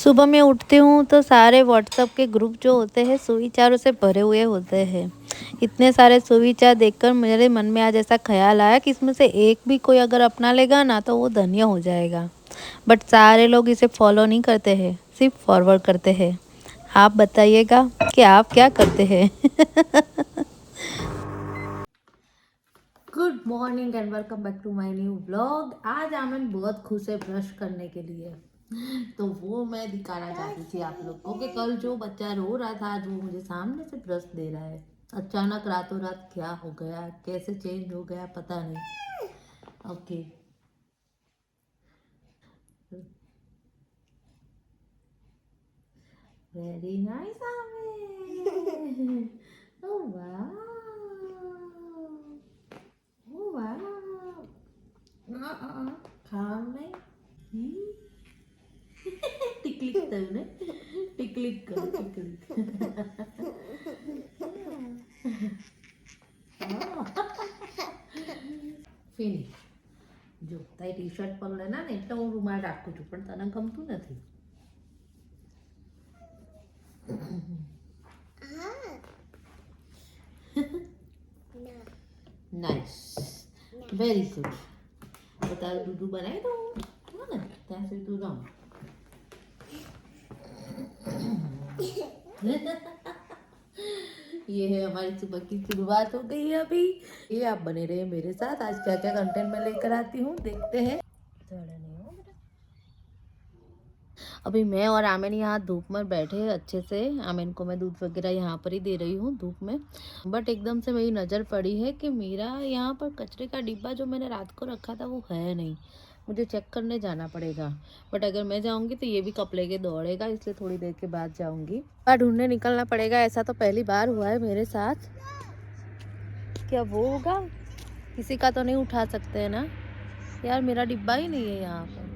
सुबह मैं उठती हूँ तो सारे व्हाट्सएप के ग्रुप जो होते हैं सुविचारों से भरे हुए होते हैं। इतने सारे सुविचार देखकर मेरे मन में आज ऐसा ख्याल आया कि इसमें से एक भी कोई अगर अपना लेगा ना तो वो धन्य हो जाएगा। बट सारे लोग इसे फॉलो नहीं करते हैं, सिर्फ फॉरवर्ड करते हैं। आप बताइएगा कि आप क्या करते हैं? Good morning and welcome back to my new blog. आज आमन बहुत खुश है ब्रश करने के लिए, तो वो मैं दिखाना चाहती थी आप लोग को कि कल जो बच्चा रो रहा था आज वो मुझे सामने से ब्रश दे रहा है। अचानक रातों रात क्या हो गया, कैसे चेंज हो गया पता नहीं। ओके, वेरी नाइस आमन। ओह वाह, ओह वाह। काम नहीं। टिकलिक तूने, टिकलिक कर टिकलिक। ફિનિશ. જો તારી ટી શર્ટ પગડે ને એટલે હું રૂમાલ રાખું છું, પણ તને ગમતું નથી. Nice, very good. તો તારું દૂધું બનાવી દઉં હા ને, ત્યાં સુધી તું રમ. ये है हमारी सुबह की शुरुआत हो गई है अभी। ये आप बने रहे मेरे साथ, आज क्या क्या कंटेंट मैं लेकर आती हूँ देखते हैं। अभी मैं और आमिन यहाँ धूप में बैठे हैं अच्छे से। आमिन को मैं दूध वगैरह यहाँ पर ही दे रही हूँ धूप में। बट एकदम से मेरी नज़र पड़ी है कि मेरा यहाँ पर कचरे का डिब्बा जो मैंने रात को रखा था वो है नहीं। मुझे चेक करने जाना पड़ेगा। बट अगर मैं जाऊँगी तो ये भी कप लेके दौड़ेगा, इसलिए थोड़ी देर के बाद जाऊँगी। ढूंढने निकलना पड़ेगा, ऐसा तो पहली बार हुआ है मेरे साथ। क्या वो होगा? किसी का तो नहीं उठा सकते है ना यार, मेरा डिब्बा ही नहीं है यहाँ पर।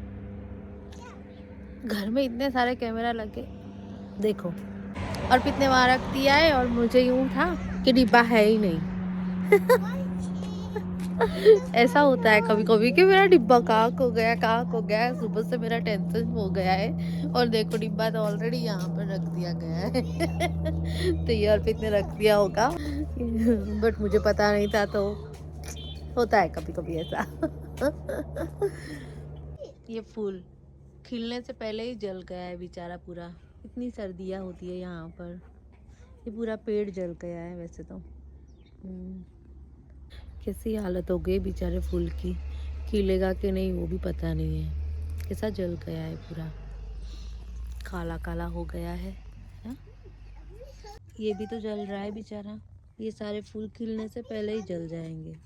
घर में इतने सारे कैमरा लगे देखो, और कितने बार रख दिया है और मुझे यूं था कि डिब्बा है ही नहीं। ऐसा होता है कभी कभी कि मेरा डिब्बा कहाँ खो गया, कहाँ खो गया। सुबह से मेरा टेंशन हो गया है और देखो डिब्बा तो ऑलरेडी यहाँ पर रख दिया गया है। तो ये और कितने रख दिया होगा, बट मुझे पता नहीं था, तो होता है कभी कभी ऐसा। ये फूल खिलने से पहले ही जल गया है बेचारा पूरा। इतनी सर्दियाँ होती है यहाँ पर, ये पूरा पेड़ जल गया है वैसे तो। कैसी हालत हो गई बेचारे फूल की, खिलेगा कि नहीं वो भी पता नहीं है। कैसा जल गया है पूरा, काला काला हो गया है हा? ये भी तो जल रहा है बेचारा। ये सारे फूल खिलने से पहले ही जल जाएंगे।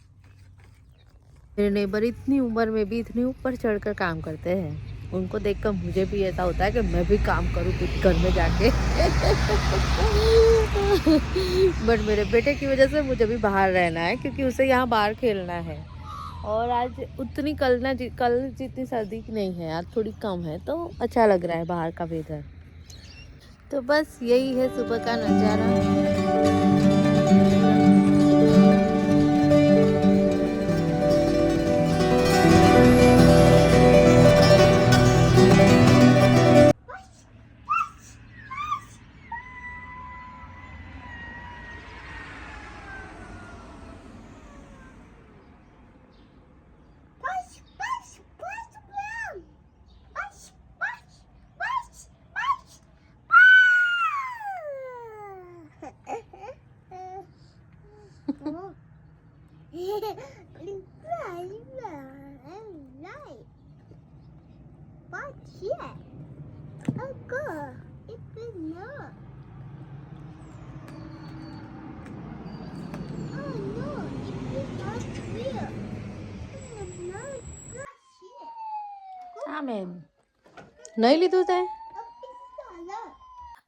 मेरे नेबर इतनी उम्र में भी इतनी ऊपर चढ़कर काम करते हैं, उनको देखकर मुझे भी ऐसा होता है कि मैं भी काम करूँ कुछ घर में जाके। बट मेरे बेटे की वजह से मुझे भी बाहर रहना है, क्योंकि उसे यहाँ बाहर खेलना है। और आज उतनी कल जितनी सर्दी नहीं है, आज थोड़ी कम है, तो अच्छा लग रहा है बाहर का वेदर। तो बस यही है सुबह का नज़ारा। नहीं ली तुझे?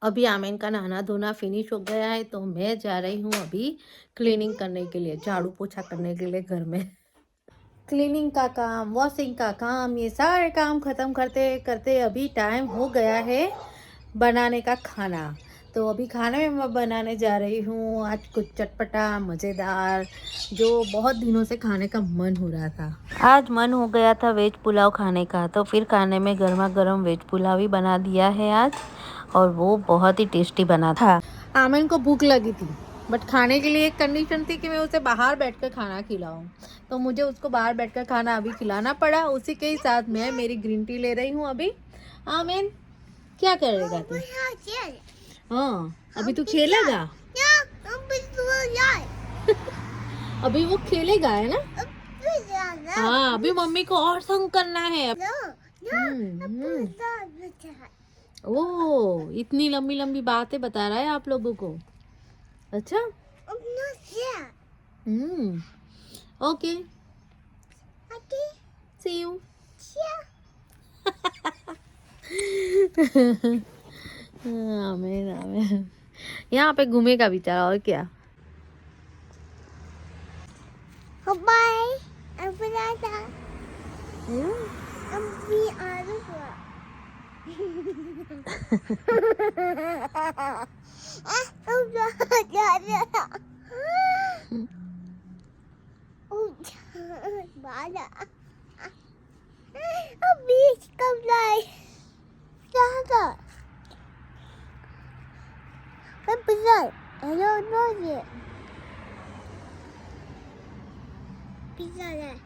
अभी आमेन का नहाना धोना फिनिश हो गया है, तो मैं जा रही हूँ अभी क्लीनिंग करने के लिए, झाड़ू पोछा करने के लिए घर में। क्लीनिंग का काम, वॉशिंग का काम, ये सारे काम ख़त्म करते करते अभी टाइम हो गया है बनाने का खाना। तो तो अभी खाने में मैं बनाने जा रही हूँ आज कुछ चटपटा मज़ेदार, जो बहुत दिनों से खाने का मन हो रहा था। आज मन हो गया था वेज पुलाव खाने का, तो फिर खाने में गर्मा गर्म वेज पुलाव ही बना दिया है आज, और वो बहुत ही टेस्टी बना था। आमन को भूख लगी थी, बट खाने के लिए एक कंडीशन थी कि मैं उसे बाहर बैठकर खाना खिलाऊं, तो मुझे उसको बाहर बैठकर खाना अभी खिलाना पड़ा। उसी के ही साथ मैं मेरी ग्रीन टी ले रही हूँ अभी। आमन क्या करेगा तू? हाँ, अभी तू खेलेगा? अभी वो खेलेगा, है ना? हाँ, अभी मम्मी को और संग करना है। ओह, इतनी लंबी लंबी बातें बता रहा है आप लोगों को। अच्छा, ओके, सी यू। आमीन आमीन। यहाँ पे घूमेगा बेचारा, और क्या। बाय। बीच कब लाए? क्या पिज्जा? हेलो नो, ये पिज्जा है।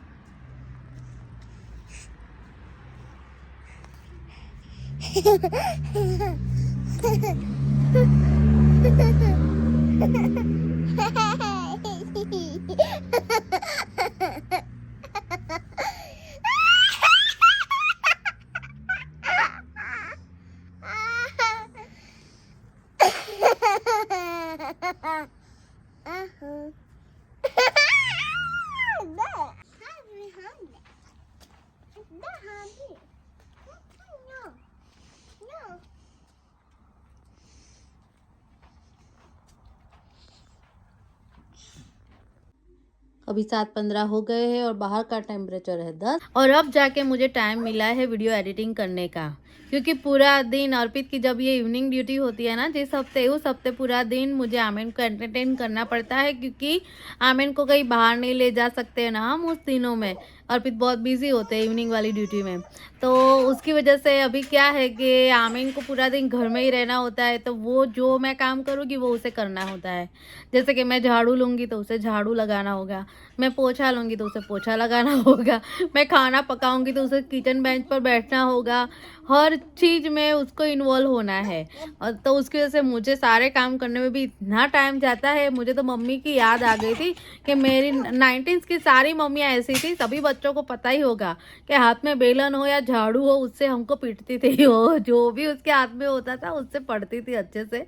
अभी 7:15 हो गए हैं और बाहर का टेम्परेचर है 10, और अब जाके मुझे टाइम मिला है वीडियो एडिटिंग करने का, क्योंकि पूरा दिन अर्पित की जब ये इवनिंग ड्यूटी होती है ना, जिस हफ्ते उस हफ्ते पूरा दिन मुझे आमिन को एंटरटेन करना पड़ता है, क्योंकि आमिन को कहीं बाहर नहीं ले जा सकते हैं ना हम उस दिनों में। अर्पित बहुत बिजी होते हैं इवनिंग वाली ड्यूटी में, तो उसकी वजह से अभी क्या है कि आमिन को पूरा दिन घर में ही रहना होता है, तो वो जो मैं काम करूँगी वो उसे करना होता है। जैसे कि मैं झाड़ू लूँगी तो उसे झाड़ू लगाना होगा, मैं पोछा लूँगी तो उसे पोछा लगाना होगा, मैं खाना पकाऊंगी तो उसे किचन बेंच पर बैठना होगा, हर चीज़ में उसको इन्वॉल्व होना है। और तो उसकी वजह से मुझे सारे काम करने में भी इतना टाइम जाता है। मुझे तो मम्मी की याद आ गई थी कि मेरी 90s की सारी मम्मियाँ ऐसी थी, सभी बच्चों को पता ही होगा कि हाथ में बेलन हो या झाड़ू हो उससे हमको पीटती थी, वो जो भी उसके हाथ में होता था उससे पड़ती थी अच्छे से।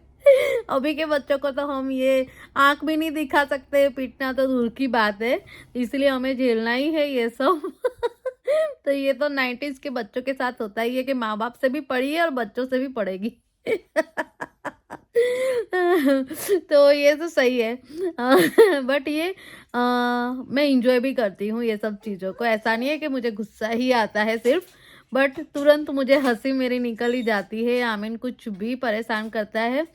अभी के बच्चों को तो हम ये आंख भी नहीं दिखा सकते, पीटना तो दूर की बात है, इसलिए हमें झेलना ही है ये सब। तो ये तो 90s के बच्चों के साथ होता ही है कि माँ बाप से भी पढ़ी है और बच्चों से भी पढ़ेगी। तो ये तो सही है। बट ये मैं इंजॉय भी करती हूँ ये सब चीज़ों को, ऐसा नहीं है कि मुझे गुस्सा ही आता है सिर्फ, बट तुरंत मुझे हंसी मेरी निकल ही जाती है। आमिन कुछ भी परेशान करता है,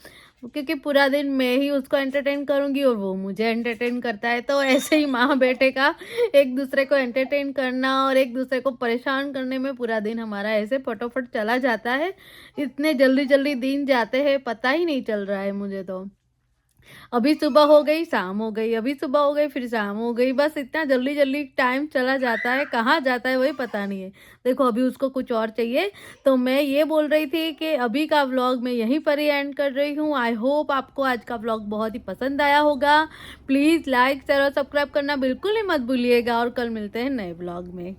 क्योंकि पूरा दिन मैं ही उसको एंटरटेन करूंगी और वो मुझे एंटरटेन करता है, तो ऐसे ही माँ बेटे का एक दूसरे को एंटरटेन करना और एक दूसरे को परेशान करने में पूरा दिन हमारा ऐसे फटाफट चला जाता है। इतने जल्दी जल्दी दिन जाते हैं पता ही नहीं चल रहा है मुझे तो। अभी सुबह हो गई, शाम हो गई, अभी सुबह हो गई, फिर शाम हो गई, बस इतना जल्दी जल्दी टाइम चला जाता है, कहाँ जाता है वही पता नहीं है। देखो अभी उसको कुछ और चाहिए, तो मैं ये बोल रही थी कि अभी का व्लॉग मैं यहीं पर ही एंड कर रही हूँ। आई होप आपको आज का व्लॉग बहुत ही पसंद आया होगा। प्लीज़ लाइक शेयर और सब्सक्राइब करना बिल्कुल ही मत भूलिएगा, और कल मिलते हैं नए व्लॉग में।